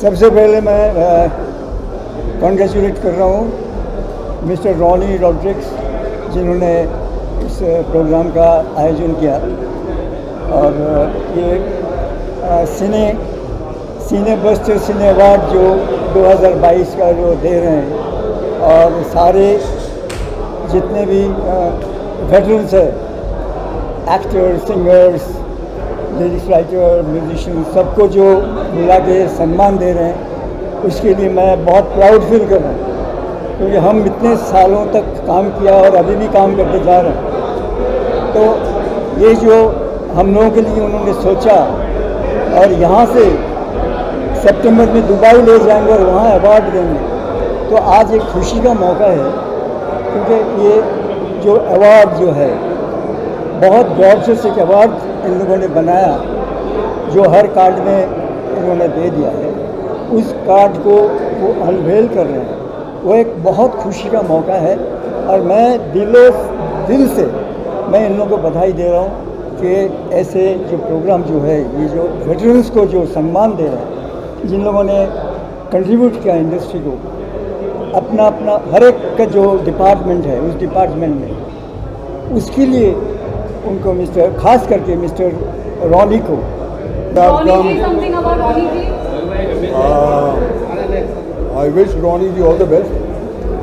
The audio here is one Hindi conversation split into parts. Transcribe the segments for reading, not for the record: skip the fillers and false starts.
सबसे पहले मैं कॉन्ग्रेचुलेट कर रहा हूँ मिस्टर रॉनी रॉड्रिक्स जिन्होंने इस प्रोग्राम का आयोजन किया और ये सीने बस्टर सिने अवार्ड जो 2022 का जो दे रहे हैं और सारे जितने भी वेटरन्स हैं, actors, singers, lyrics writer, musician, सबको जो मिला के सम्मान दे रहे हैं उसके लिए मैं बहुत प्राउड फील कर रहा हूँ, क्योंकि हम इतने सालों तक काम किया और अभी भी काम करते जा रहे हैं। तो ये जो हम लोगों के लिए उन्होंने सोचा और यहाँ से सितंबर में दुबई ले जाएंगे और वहाँ अवार्ड देंगे, तो आज एक खुशी का मौका है, क्योंकि ये जो अवार्ड जो है बहुत गौर से एक अवार्ड इन लोगों ने बनाया जो हर कार्ड में इन्होंने दे दिया है, उस कार्ड को वो अनवेल कर रहे हैं। वो एक बहुत खुशी का मौका है और मैं दिल से मैं इन लोगों को बधाई दे रहा हूँ कि ऐसे जो प्रोग्राम जो है, ये जो वेटरन्स को जो सम्मान दे रहे हैं, जिन लोगों ने कंट्रीब्यूट किया इंडस्ट्री को, अपना हर एक का जो डिपार्टमेंट है उस डिपार्टमेंट में, उसके लिए उनको खास करके मिस्टर रॉनी को I wish Ronnie ji all the best.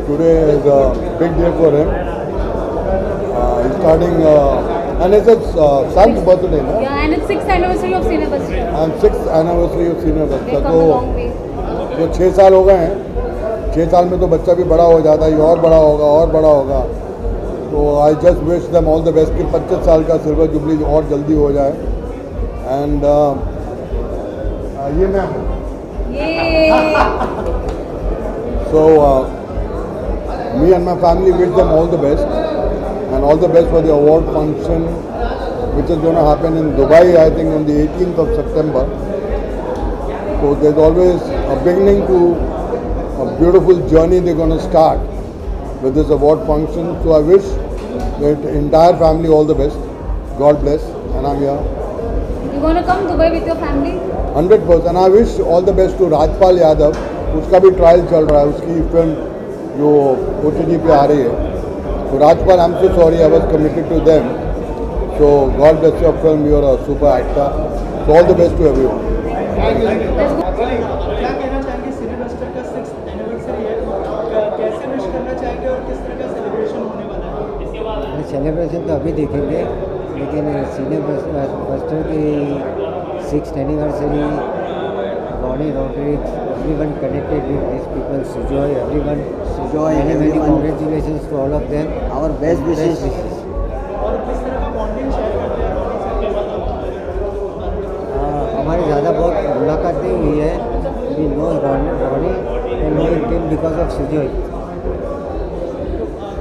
Today is a big day for him. He's starting, and it's his son's birthday, no? Yeah, and it's 6th anniversary of Cine Basta. And 6th anniversary of Cine Basta. They've come a long way. जो 6 साल हो गए हैं, 6 साल में तो बच्चा भी बड़ा हो जाता है, और बड़ा होगा और बड़ा होगा। तो I just wish them all the best कि 25 साल का सिल्वर जुबली और जल्दी हो जाए। एंड ये मैं हूँ। So me and my family wish them all the best, and all the best for the award function which is going to happen in Dubai, I think on the 18th of September. So there's always a beginning to a beautiful journey they're going to start with this award function. So I wish the entire family all the best. God bless, and I'm here. You want to come Dubai with your family? 100%. And I wish all the best to Rajpal Yadav. उसका भी ट्रायल चल रहा है, उसकी फिल्म जो OTT पे आ रही है। तो Rajpal, I am so sorry, I was committed to them. So God bless your film, you are a super actor. So all the best to everyone. क्या कहना चाहेंगे? सिने बस्टर का 6th एनिवर्सरी है, कैसे विश करना चाहेंगे और किस तरह का सेलिब्रेशन होने वाला है इसके बाद? सेलिब्रेशन तो अभी देखेंगे, लेकिन सिने बस्टर की 6th anniversary, Ronnie Rodrigues, everyone connected with these people, Sujoy, everyone, many congratulations to all of them. Our best wishes. और किस तरह का बॉन्डिंग शेयर करते हैं रॉनी साहब के बाद? हमारी ज़्यादा बहुत मुलाकात नहीं हुई है। We know Ronnie and we came because of Sujoy.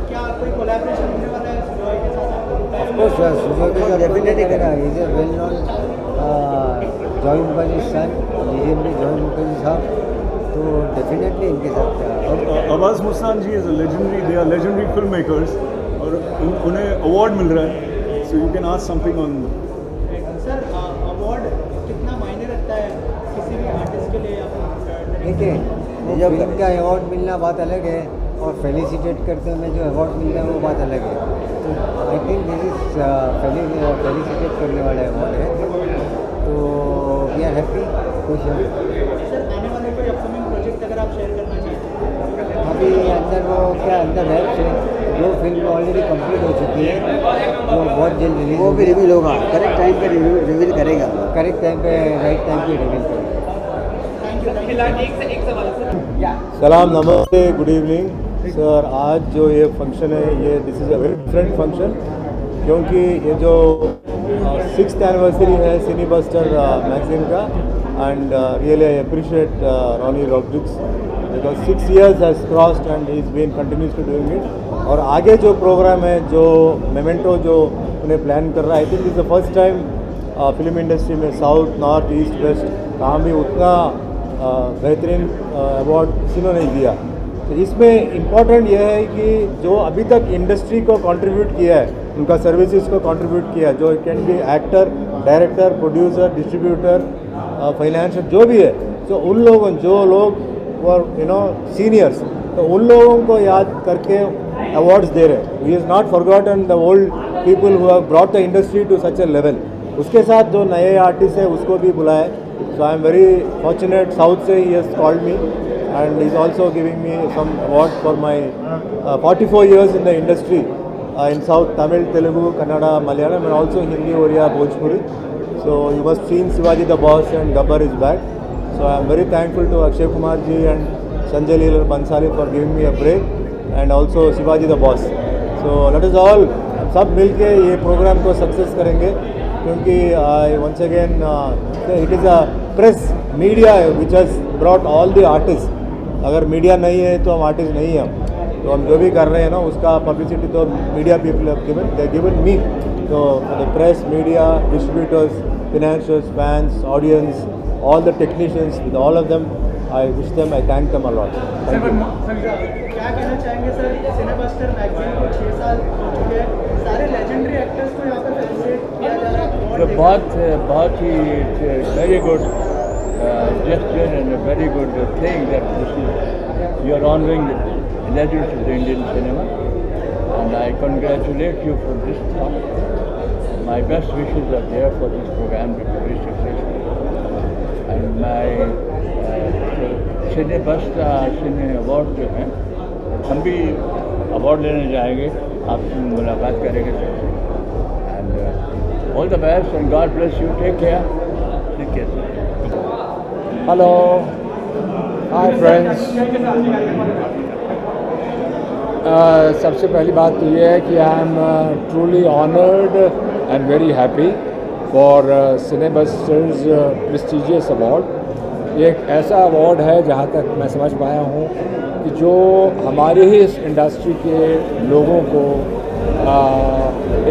क्या कोई कोलैबोरेशन होने वाला है सुजॉय के साथ? Of course, Sujoy के साथ definitely करेगा। He is a well-known Joy Mukherjee son, legendary Joy Mukherjee साहब, तो डेफिनेटली इनके साथ। Abbas Mustan ji is they are legendary film makers और उन्हें अवार्ड मिल रहा है, so you can ask something on. Sir, award कितना मायने रखता है किसी भी आर्टिस्ट के लिए? देखिए, फिल्म का अवार्ड मिलना बात अलग है और फेलिसिटेट करते हुए जो अवार्ड मिलना है वो बात अलग है। तो I think this is felicitate करने वाला अवार्ड है, तो वी आर हैप्पी, खुश हैं। सर, आने वाले कोई अपकमिंग प्रोजेक्ट अगर आप शेयर करना चाहें? अभी अंदर वो क्या अंदर है, जो फिल्म ऑलरेडी कंप्लीट हो चुकी है, जो बहुत जल्द रिलीज, वो भी रिवील होगा, करेक्ट टाइम पे रिवील करेगा, करेक्ट टाइम पे, राइट टाइम पे रिवील करेगा। सलाम, नमस्ते, गुड इवनिंग सर। आज जो ये फंक्शन है, ये this is a very different function, क्योंकि ये जो 6th एनिवर्सरी है सिनी बस्टर मैगजीन का, and really I appreciate Ronnie Rodrigues because 6 years has crossed and he is been continuous to doing it. और आगे जो प्रोग्राम है, जो मेमेंटो जो उन्हें प्लान कर रहा है, I think is the first time film industry में साउथ, नॉर्थ, ईस्ट, वेस्ट कहाँ भी उतना बेहतरीन अवार्ड किसी ने नहीं दिया। तो इसमें इम्पॉर्टेंट यह है कि जो अभी तक इंडस्ट्री को कंट्रीब्यूट किया है, उनका सर्विसेज को कंट्रीब्यूट किया है, जो can be actor, director, producer, distributor, financial, जो भी है, सो उन लोगों जो लोग वर सीनियर्स, तो उन लोगों को याद करके अवार्ड्स दे रहे हैं. He is not forgotten the old people who have brought the industry to such a level. उसके साथ जो नए आर्टिस्ट है उसको भी बुलाए. So I am very fortunate. South से ही has called me and he's also giving me some award for my 44 years in the industry in South Tamil, Telugu, Kannada, Malayalam, and also Hindi, Oriya, Bhojpuri. So you must seen Shivaji the Boss and Gabbar is back. So I am very thankful to Akshay Kumar ji and Sanjay Leela Bhansali for giving me a break, and also Shivaji the Boss. So let us all सब मिल के ये प्रोग्राम को सक्सेस करेंगे, क्योंकि once again it is a press media which has brought all the artists. अगर मीडिया नहीं है तो हम आर्टिस्ट नहीं हैं. तो हम जो भी कर रहे हैं ना उसका पब्लिसिटी तो media people have given, they given me. तो the press, media, distributors, financiers, fans, audience, all the technicians, with all of them I wish them, I thank them a lot. Sir क्या कहना चाहेंगे सर, सिनेबस्टर मैगजीन को 6 साल हो चुके हैं, सारे लेजेंडरी एक्टर्स को यहाँ पर फेलिसिटेट किया जा रहा है. बहुत ही very good gesture and a very good thing that this is, you are honoring legends of the Indian cinema, and I congratulate you for this thought. My best wishes are there for this program to be very successful, and my सिनेबस्टा सिने अवार्ड जो है हम भी अवार्ड लेने जाएंगे, आपसे मुलाकात करेंगे सबसे. And all the best and God bless you. Take care. Take care. Hello, hi friends. सबसे पहली बात तो ये है कि I am truly honoured and very happy for Cinebusters prestigious award. ये एक ऐसा अवार्ड है जहाँ तक मैं समझ पाया हूँ कि जो हमारी ही इस इंडस्ट्री के लोगों को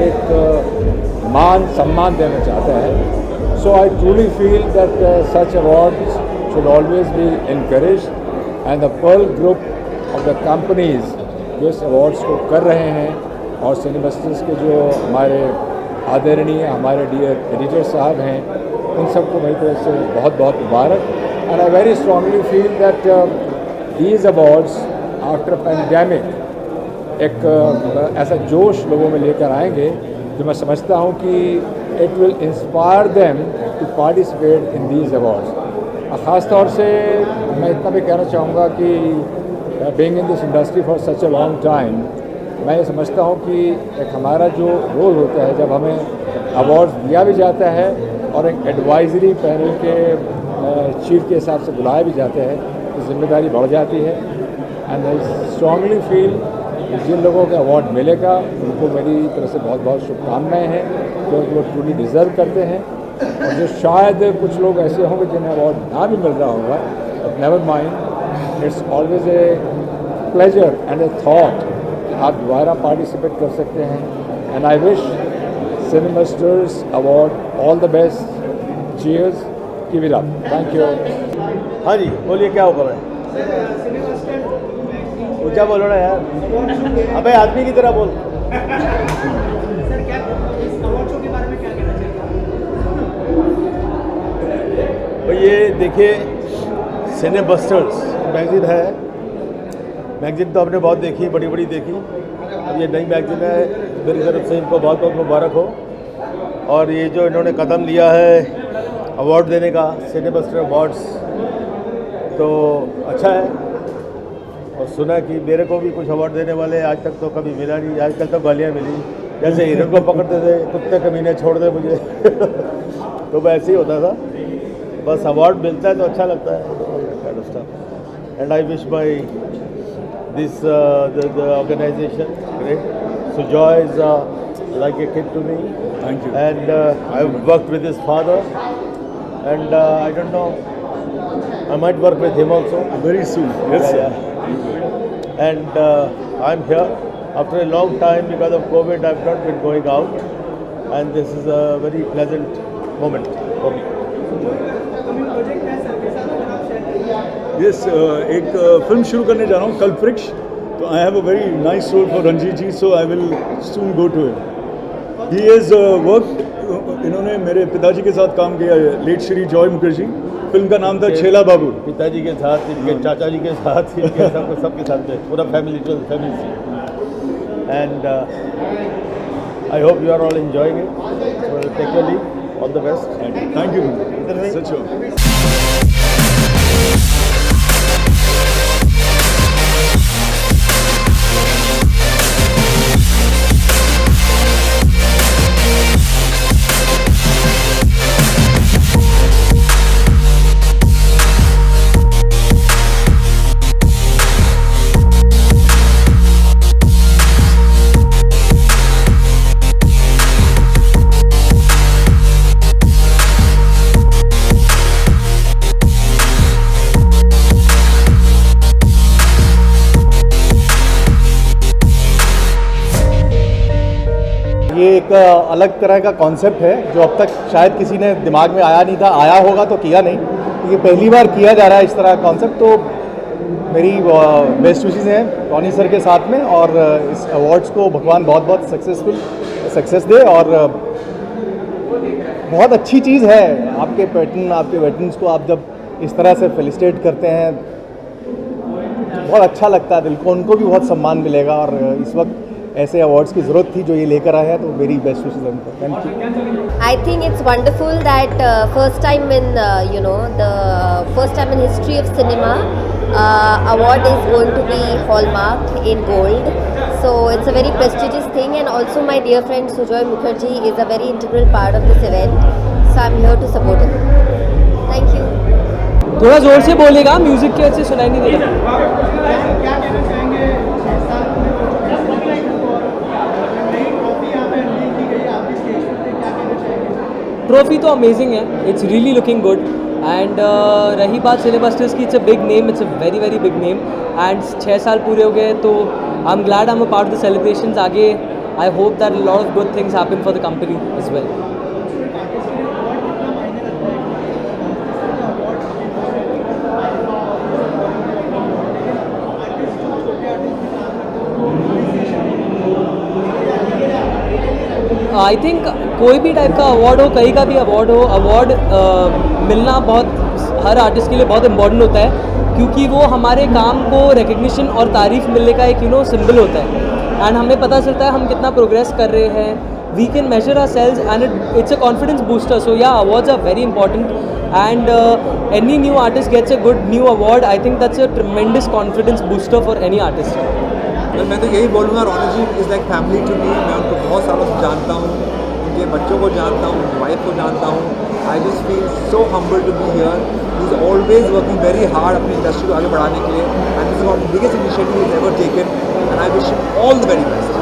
एक मान सम्मान देना चाहता है. So I truly feel that such awards should always be encouraged, and the Pearl Group of the companies जो इस awards को कर रहे हैं, और सिनेबस्टर्स के जो हमारे आदरणीय हमारे डियर एडिटर साहब हैं, उन सबको मेरी तरफ से बहुत बहुत मुबारक. And I very strongly feel that these awards after pandemic एक ऐसा जोश लोगों में लेकर आएंगे जो मैं समझता हूँ कि it will inspire them to participate in these awards. ख़ास तौर से मैं इतना भी कहना चाहूँगा कि being in this industry for such a long time, मैं ये समझता हूँ कि एक हमारा जो रोल होता है जब हमें अवार्ड्स दिया भी जाता है और एक एडवाइजरी पैनल के चीफ के हिसाब से बुलाया भी जाता है, तो जिम्मेदारी बढ़ जाती है. एंड आई स्ट्रांगली फील जिन लोगों को अवार्ड मिलेगा उनको मेरी तरफ से बहुत बहुत शुभकामनाएं हैं, क्योंकि वो ट्रूली डिज़र्व करते हैं. और जो शायद कुछ लोग ऐसे होंगे जिन्हें अवार्ड ना भी मिल रहा होगा, but never mind, it's always a pleasure and a thought कि आप दोबारा पार्टिसिपेट कर सकते हैं. And I wish Cinemasters award all the best. Cheers, keep it up. Thank you. हाँ जी बोलिए, क्या हुक्म है? ऊँचा बोलो ना यार, अबे आदमी की तरह बोल. सर क्या इस अवार्ड शो के बारे में क्या कहना चाहिए? तो ये देखिए, सिनेबस्टर्स मैगज़ीन है. मैगज़ीन तो हमने बहुत देखी, बड़ी बड़ी देखी. अब ये नई मैगज़ीन है, मेरी तरफ से इनको बहुत बहुत मुबारक हो. और ये जो इन्होंने कदम लिया है अवार्ड देने का, सिनेबस्टर अवार्ड्स, तो अच्छा है. और सुना कि मेरे को भी कुछ अवार्ड देने वाले, आज तक तो कभी मिला नहीं. आजकल तो गालियाँ मिली, जैसे हिरन को पकड़ते थे, कुत्ते कमीने छोड़ दे मुझे. तो वैसे ही होता था. बस अवार्ड मिलता है तो अच्छा लगता है. And I wish my this the organization great. Sujoy is like a kid to me. Thank you. And I've worked with his father, and I don't know, I might work with him also. Very soon. Yes, sir. Yeah. And I'm here after a long time. Because of COVID, I've not been going out, and this is a very pleasant moment for me. Project है सर के साथ, अगर आप शेयर करिए. Yes, एक फिल्म शुरू करने जा रहा हूँ, कल्प्रिक्स. तो I have a very nice role for Ranjeet ji, so I will soon go to it. He is work, इन्होंने मेरे पिताजी के साथ काम किया है, लेट श्री जॉय मुखर्जी। फिल्म का नाम था छेला बाबू। पिताजी के साथ, इनके चाचा जी के साथ, इनके सबके साथ थे, पूरा family and I hope you are all enjoying it. So take care, leave, all the best. Thank you सच हो। ये एक अलग तरह का कॉन्सेप्ट है जो अब तक शायद किसी ने दिमाग में आया नहीं था, आया होगा तो किया नहीं। ये पहली बार किया जा रहा है इस तरह का कॉन्सेप्ट, तो मेरी बेस्ट विशेस हैं टॉनी सर के साथ में, और इस अवार्ड्स को भगवान बहुत बहुत सक्सेस दे। और बहुत अच्छी चीज़ है आपके वेटरन्स को आप जब इस तरह से फेलिसिटेट करते हैं, बहुत अच्छा लगता है दिल को, उनको भी बहुत सम्मान मिलेगा। और इस वक्त ऐसे अवार्ड्स की ज़रूरत थी जो ये लेकर आए हैं, तो मेरी बेस्ट विशेस उनको। Thank you. I think it's wonderful that first time in the first time in history of cinema, award is going to be hallmarked in gold. So it's a very prestigious thing, and also my dear friend Sujoy Mukherjee is a very integral part of this event. So I'm here to support him. Thank you. थोड़ा जोर से बोलेगा, म्यूजिक के अच्छे सुनाई नहीं दे रहा। क्या कहना चाहेंगे 6 साल पूरे हो चुके हैं, स्पॉटलाइट और नई ट्रॉफी यहाँ पे अनवील की गई है, आप भी स्टेज पर थे, क्या कहना चाहेंगे? ट्रॉफी तो अमेजिंग है, it's really looking good. And रही बात सिनेबस्टर्स की, it's a big name, it's a very very big name. And 6 साल पूरे हो गए, तो I am glad I am a part of the celebrations. आगे I hope that lot of good things happen for the company as well. I think कोई भी टाइप का अवार्ड हो, कहीं का भी अवार्ड हो, अवार्ड मिलना बहुत हर आर्टिस्ट के लिए बहुत इम्पोर्टेंट होता है, क्योंकि वो हमारे काम को रिकग्निशन और तारीफ मिलने का एक सिंबल होता है। एंड हमें पता चलता है हम कितना प्रोग्रेस कर रहे हैं, we can measure our sales and it's a confidence booster. So yeah, awards are very important, and any new artist gets a good new award, I think that's a tremendous confidence booster for any artist. मैं तो यही बोलूँगा, Ronnie ji is like family to me. मैं उनको बहुत सालों से जानता हूँ, उनके बच्चों को जानता हूँ, उनकी वाइफ को जानता हूँ। I just feel so humble to be here. He is always working very hard अपनी इंडस्ट्री को आगे बढ़ाने के लिए, and this is one of the biggest initiative is ever taken, and I wish him all the very best.